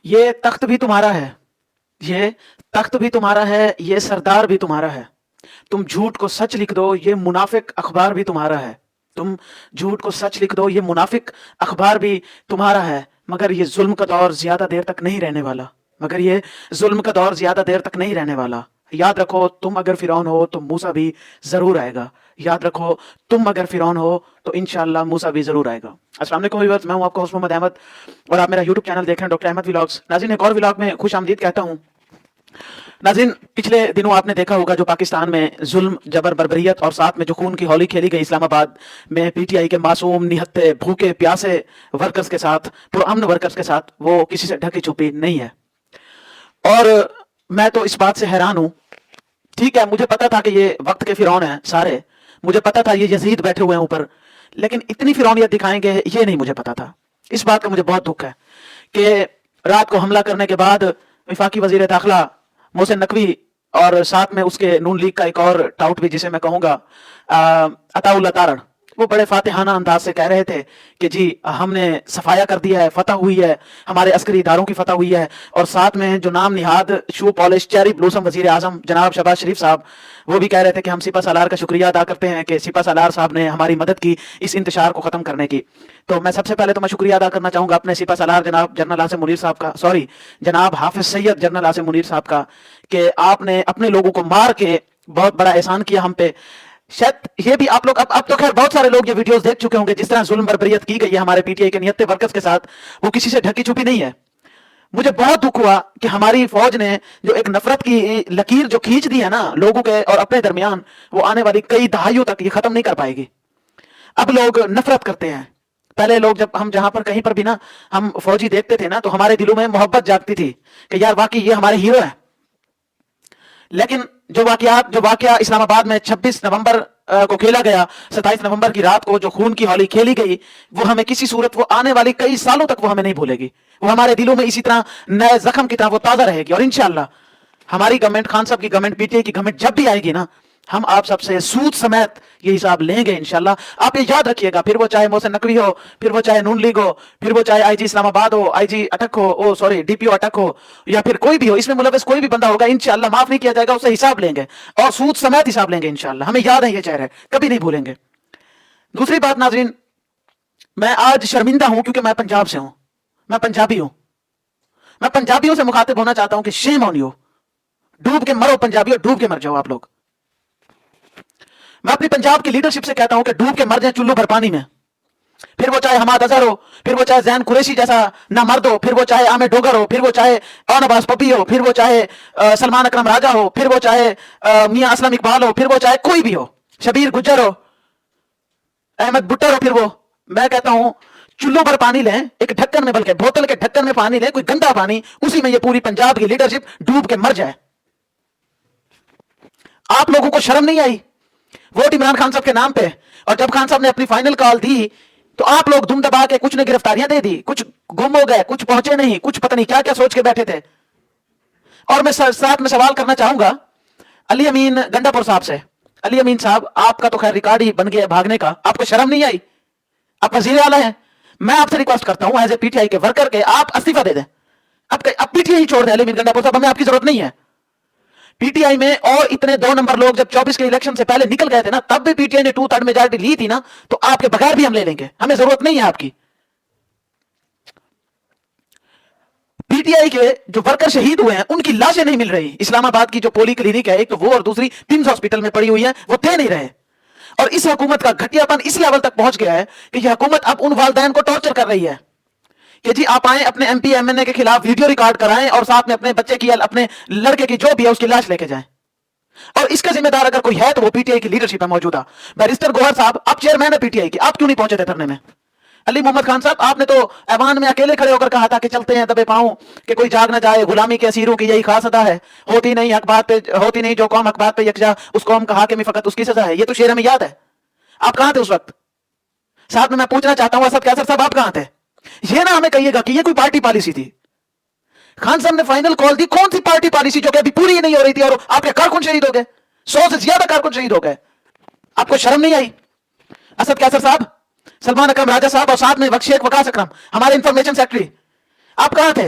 یہ تخت بھی تمہارا ہے، یہ تخت بھی تمہارا ہے، یہ سردار بھی تمہارا ہے۔ تم جھوٹ کو سچ لکھ دو، یہ منافق اخبار بھی تمہارا ہے۔ تم جھوٹ کو سچ لکھ دو، یہ منافق اخبار بھی تمہارا ہے، مگر یہ ظلم کا دور زیادہ دیر تک نہیں رہنے والا، مگر یہ ظلم کا دور زیادہ دیر تک نہیں رہنے والا۔ یاد رکھو تم اگر فرعون ہو تو موسیٰ بھی ضرور آئے گا۔ یاد رکھو تم اگر فرعون ہو تو انشاءاللہ موسیٰ بھی ضرور آئے گا۔ السلام علیکم ویورز، میں ہوں آپ کا ہوسٹ محمد احمد اور آپ میرا یوٹیوب چینل دیکھ رہے ہیں ڈاکٹر احمد ولاگز۔ ناظرین ایک اور ولاگ میں خوش آمدید کہتا ہوں۔ ناظرین پچھلے دنوں آپ نے دیکھا ہوگا جو پاکستان میں ظلم، جبر، بربریت اور ساتھ میں جو خون کی ہولی کھیلی گئی اسلام آباد میں پی ٹی آئی کے معصوم، نہتے، بھوکے پیاسے ورکرز کے ساتھ، پرامن ورکرز کے ساتھ، وہ کسی سے ڈھکی چھپی نہیں ہے۔ اور میں تو اس بات سے حیران ہوں، ٹھیک ہے مجھے پتا تھا کہ یہ وقت کے فرعون ہیں سارے، مجھے پتا تھا یہ یزید بیٹھے ہوئے ہیں اوپر، لیکن اتنی فرعونیت دکھائیں گے یہ نہیں مجھے پتا تھا۔ اس بات کا مجھے بہت دکھ ہے کہ رات کو حملہ کرنے کے بعد وفاقی وزیر داخلہ محسن نقوی اور ساتھ میں اس کے نون لیگ کا ایک اور ٹاؤٹ بھی جسے میں کہوں گا عطا اللہ تارڑ، وہ بڑے فاتحانہ انداز سے کہہ رہے تھے کہ جی ہم نے صفایا کر دیا ہے، فتح ہوئی ہے، ہمارے عسکری اداروں کی فتح ہوئی ہے، اور ساتھ میں جو نام نہاد شو پالش چیری بلوسم وزیر اعظم جناب شہباز شریف صاحب وہ بھی کہہ رہے تھے کہ ہم سپہ سالار کا شکریہ ادا کرتے ہیں کہ سپہ سالار صاحب نے ہماری مدد کی اس انتشار کو ختم کرنے کی۔ تو میں سب سے پہلے تو میں شکریہ ادا کرنا چاہوں گا اپنے سپہ سالار جناب جنرل عاصم منیر صاحب کا، جناب حافظ سید جنرل عاصم منیر صاحب کا، کہ آپ نے اپنے لوگوں کو مار کے بہت بڑا احسان کیا ہم پہ۔ شاید یہ بھی آپ لوگ اب تو خیر بہت سارے لوگ یہ ویڈیوز دیکھ چکے ہوں گے، جس طرح ظلم بربریت کی گئی ہے ہمارے پی ٹی آئی کے نہتے ورکرز کے ساتھ، وہ کسی سے ڈھکی چھپی نہیں ہے۔ مجھے بہت دکھ ہوا کہ ہماری فوج نے جو ایک نفرت کی لکیر جو کھینچ دی ہے نا لوگوں کے اور اپنے درمیان، وہ آنے والی کئی دہائیوں تک یہ ختم نہیں کر پائے گی۔ اب لوگ نفرت کرتے ہیں، پہلے لوگ جب ہم جہاں پر کہیں پر بھی نا ہم فوجی دیکھتے تھے نا تو ہمارے دلوں میں محبت جاگتی تھی کہ یار واقعی یہ ہمارے ہیرو ہیں۔ لیکن جو واقعہ اسلام آباد میں 26 نومبر کو کھیلا گیا، 27 نومبر کی رات کو جو خون کی ہولی کھیلی گئی، وہ ہمیں کسی صورت وہ آنے والی کئی سالوں تک وہ ہمیں نہیں بھولے گی، وہ ہمارے دلوں میں اسی طرح نئے زخم کی طرح وہ تازہ رہے گی۔ اور انشاءاللہ ہماری گورنمنٹ، خان صاحب کی گورنمنٹ، پی ٹی آئی کی گورنمنٹ جب بھی آئے گی نا، ہم آپ سب سے سود سمیت یہ حساب لیں گے انشاءاللہ۔ آپ یہ یاد رکھیے گا، پھر وہ چاہے محسن نقوی ہو، پھر وہ چاہے نون لیگ ہو، پھر وہ چاہے آئی جی اسلام آباد ہو، آئی جی اٹک ہو، ڈی پی او اٹک ہو، یا پھر کوئی بھی ہو، اس میں ملوث کوئی بھی بندہ ہوگا، انشاءاللہ معاف نہیں کیا جائے گا، اس سے حساب لیں گے اور سود سمیت حساب لیں گے انشاءاللہ۔ ہمیں یاد ہے یہ چہرے، کبھی نہیں بھولیں گے۔ دوسری بات ناظرین، میں آج شرمندہ ہوں کیونکہ میں پنجاب سے ہوں، میں پنجابی ہوں، میں پنجابیوں سے مخاطب ہونا چاہتا ہوں کہ شیم آن یو، ڈوب کے مرو پنجابیوں، ڈوب کے مر جاؤ آپ لوگ۔ میں اپنی پنجاب کی لیڈرشپ سے کہتا ہوں کہ ڈوب کے مر جائیں چلو بھر پانی میں، پھر وہ چاہے حماد اظہر ہو، پھر وہ چاہے زین قریشی جیسا نہ مرد ہو، پھر وہ چاہے عامر ڈوگر ہو، پھر وہ چاہے اون عباس پپی ہو، پھر وہ چاہے سلمان اکرم راجہ ہو، پھر وہ چاہے میاں اسلم اقبال ہو، پھر وہ چاہے کوئی بھی ہو، شبیر گجر ہو، احمد بٹر ہو، پھر وہ، میں کہتا ہوں چلو بھر پانی لیں، ایک ڈھکن میں، بلکہ بوتل کے ڈھکن میں پانی لیں، کوئی گندا پانی، اسی میں یہ پوری پنجاب کی لیڈرشپ ڈوب کے مر جائے۔ آپ لوگوں کو شرم نہیں آئی ووٹ عمران خان صاحب کے نام پہ؟ اور جب خان صاحب نے اپنی فائنل کال دی تو آپ لوگ دم دبا کے کچھ نے گرفتاریاں دے دی، کچھ گم ہو گئے، کچھ پہنچے نہیں، کچھ پتہ نہیں کیا کیا سوچ کے بیٹھے تھے۔ اور میں ساتھ میں سوال کرنا چاہوں گا علی امین گنڈا پور صاحب سے۔ علی امین صاحب، آپ کا تو خیر ریکارڈ ہی بن گیا بھاگنے کا، آپ کو شرم نہیں آئی؟ آپ وزیر اعلیٰ ہیں، میں آپ سے ریکویسٹ کرتا ہوں as a P T I کے ورکر کے آپ استعفیٰ دے دیں، اب پی ٹی آئی چھوڑ دیں۔ علی امین گنڈا پور صاحب، ہمیں آپ کی ضرورت نہیں ہے پی ٹی آئی میں۔ اور اتنے 2 نمبر لوگ جب 24 کے الیکشن سے پہلے نکل گئے تھے نا، تب بھی پی ٹی آئی نے 2/3 میجارٹی لی تھی نا، تو آپ کے بغیر بھی ہم لے لیں گے، ہمیں ضرورت نہیں ہے آپ کی۔ پی ٹی آئی کے جو ورکر شہید ہوئے ہیں ان کی لاشیں نہیں مل رہی۔ اسلام آباد کی جو پولی کلینک ہے ایک تو وہ، اور دوسری پمز ہاسپٹل میں پڑی ہوئی ہے، وہ دے نہیں رہے۔ اور اس حکومت کا گھٹیا پن اس لیول تک پہنچ گیا ہے کہ یہ حکومت اب ان والدین کو ٹارچر کر رہی ہے کہ جی آپ آئیں اپنے ایم پی ایم این اے کے خلاف ویڈیو ریکارڈ کرائیں اور ساتھ میں اپنے بچے کی، اپنے لڑکے کی جو بھی ہے اس کی لاش لے کے جائیں، اور اس کا ذمہ دار اگر کوئی ہے تو وہ پی ٹی آئی کی لیڈرشپ ہے موجودہ۔ بیرسٹر گوہر صاحب، آپ چیئرمین ہے پی ٹی آئی کی، آپ کیوں نہیں پہنچے تھے دھرنے میں؟ علی محمد خان صاحب، آپ نے تو ایوان میں اکیلے کھڑے ہو کر کہا تھا کہ چلتے ہیں دبے پاؤں، کہ کوئی جاگ نہ جائے، غلامی کے اسیروں کی یہی خاص ادا ہے، ہوتی نہیں حق بات پہ، ہوتی نہیں جو قوم حق بات پہ یکجا، اس قوم کا حاکم فقط اس کی سزا ہے۔ یہ تو شعر ہمیں یاد ہے۔ آپ کہاں تھے اس وقت؟ ساتھ میں پوچھنا چاہتا ہوں اسد کیسر صاحب، آپ کہاں تھے؟ یہ نہ ہمیں کہیے گا کہ یہ کوئی پارٹی پالیسی تھی۔ خان صاحب نے فائنل کال دی، کون سی پارٹی پالیسی جو کہ ابھی پوری ہی نہیں ہو رہی تھی، اور آپ کے کارکن شہید ہو گئے، 100 سے زیادہ کارکن شہید ہو گئے۔ آپ کو شرم نہیں آئی؟ اسد کیسر صاحب، سلمان اکرم راجہ صاحب، اور ساتھ میں شیخ وقاص اکرم، ہمارے انفارمیشن سیکرٹری، آپ کہاں تھے؟